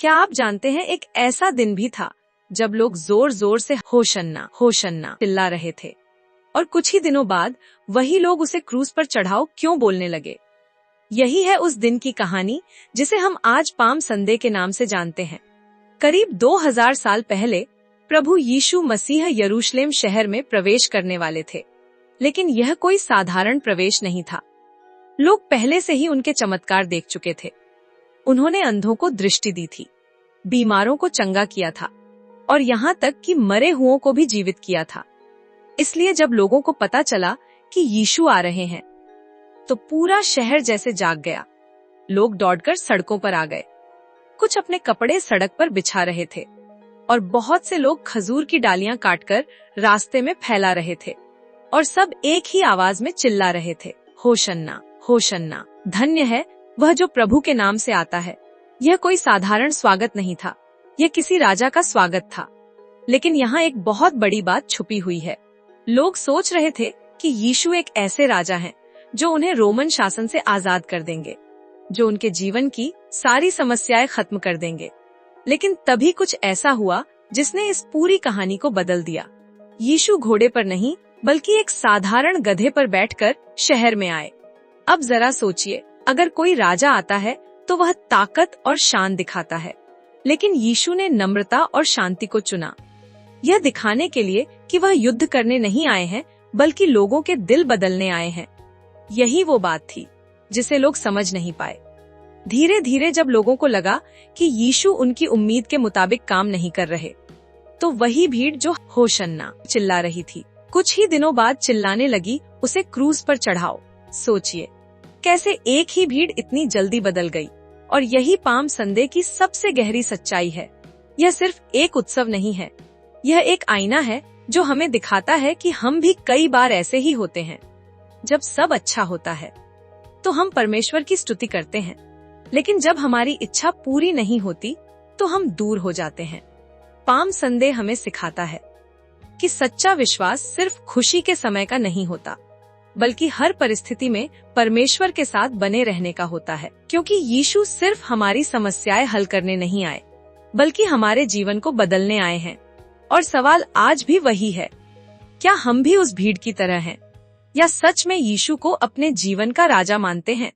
क्या आप जानते हैं एक ऐसा दिन भी था जब लोग जोर जोर से होशन्ना होशन्ना चिल्ला रहे थे, और कुछ ही दिनों बाद वही लोग उसे क्रूज पर चढ़ाओ क्यों बोलने लगे। यही है उस दिन की कहानी जिसे हम आज पाम संडे के नाम से जानते हैं। करीब 2000 साल पहले प्रभु यीशु मसीह यरूशलेम शहर में प्रवेश करने वाले थे, लेकिन यह कोई साधारण प्रवेश नहीं था। लोग पहले से ही उनके चमत्कार देख चुके थे। उन्होंने अंधों को दृष्टि दी थी, बीमारों को चंगा किया था और यहाँ तक कि मरे हुओं को भी जीवित किया था। इसलिए जब लोगों को पता चला कि यीशु आ रहे हैं तो पूरा शहर जैसे जाग गया। लोग दौड़कर सड़कों पर आ गए। कुछ अपने कपड़े सड़क पर बिछा रहे थे और बहुत से लोग खजूर की डालियां काटकर रास्ते में फैला रहे थे, और सब एक ही आवाज में चिल्ला रहे थे, होशन्ना होशन्ना, धन्य है वह जो प्रभु के नाम से आता है। यह कोई साधारण स्वागत नहीं था, यह किसी राजा का स्वागत था। लेकिन यहाँ एक बहुत बड़ी बात छुपी हुई है। लोग सोच रहे थे कि यीशु एक ऐसे राजा हैं जो उन्हें रोमन शासन से आजाद कर देंगे, जो उनके जीवन की सारी समस्याएं खत्म कर देंगे। लेकिन तभी कुछ ऐसा हुआ जिसने इस पूरी कहानी को बदल दिया। यीशु घोड़े पर नहीं बल्कि एक साधारण गधे पर बैठकर शहर में आए। अब जरा सोचिए, अगर कोई राजा आता है तो वह ताकत और शान दिखाता है, लेकिन यीशु ने नम्रता और शांति को चुना, यह दिखाने के लिए कि वह युद्ध करने नहीं आए हैं बल्कि लोगों के दिल बदलने आए हैं। यही वो बात थी जिसे लोग समझ नहीं पाए। धीरे धीरे जब लोगों को लगा कि यीशु उनकी उम्मीद के मुताबिक काम नहीं कर रहे, तो वही भीड़ जो होशन्ना चिल्ला रही थी, कुछ ही दिनों बाद चिल्लाने लगी, उसे क्रूज पर चढ़ाओ। सोचिए कैसे एक ही भीड़ इतनी जल्दी बदल गई। और यही पाम संडे की सबसे गहरी सच्चाई है। यह सिर्फ एक उत्सव नहीं है, यह एक आईना है जो हमें दिखाता है कि हम भी कई बार ऐसे ही होते हैं। जब सब अच्छा होता है तो हम परमेश्वर की स्तुति करते हैं, लेकिन जब हमारी इच्छा पूरी नहीं होती तो हम दूर हो जाते हैं। पाम संडे हमें सिखाता है कि सच्चा विश्वास सिर्फ खुशी के समय का नहीं होता, बल्कि हर परिस्थिति में परमेश्वर के साथ बने रहने का होता है। क्योंकि यीशु सिर्फ हमारी समस्याएं हल करने नहीं आए, बल्कि हमारे जीवन को बदलने आए हैं। और सवाल आज भी वही है, क्या हम भी उस भीड़ की तरह हैं, या सच में यीशु को अपने जीवन का राजा मानते हैं?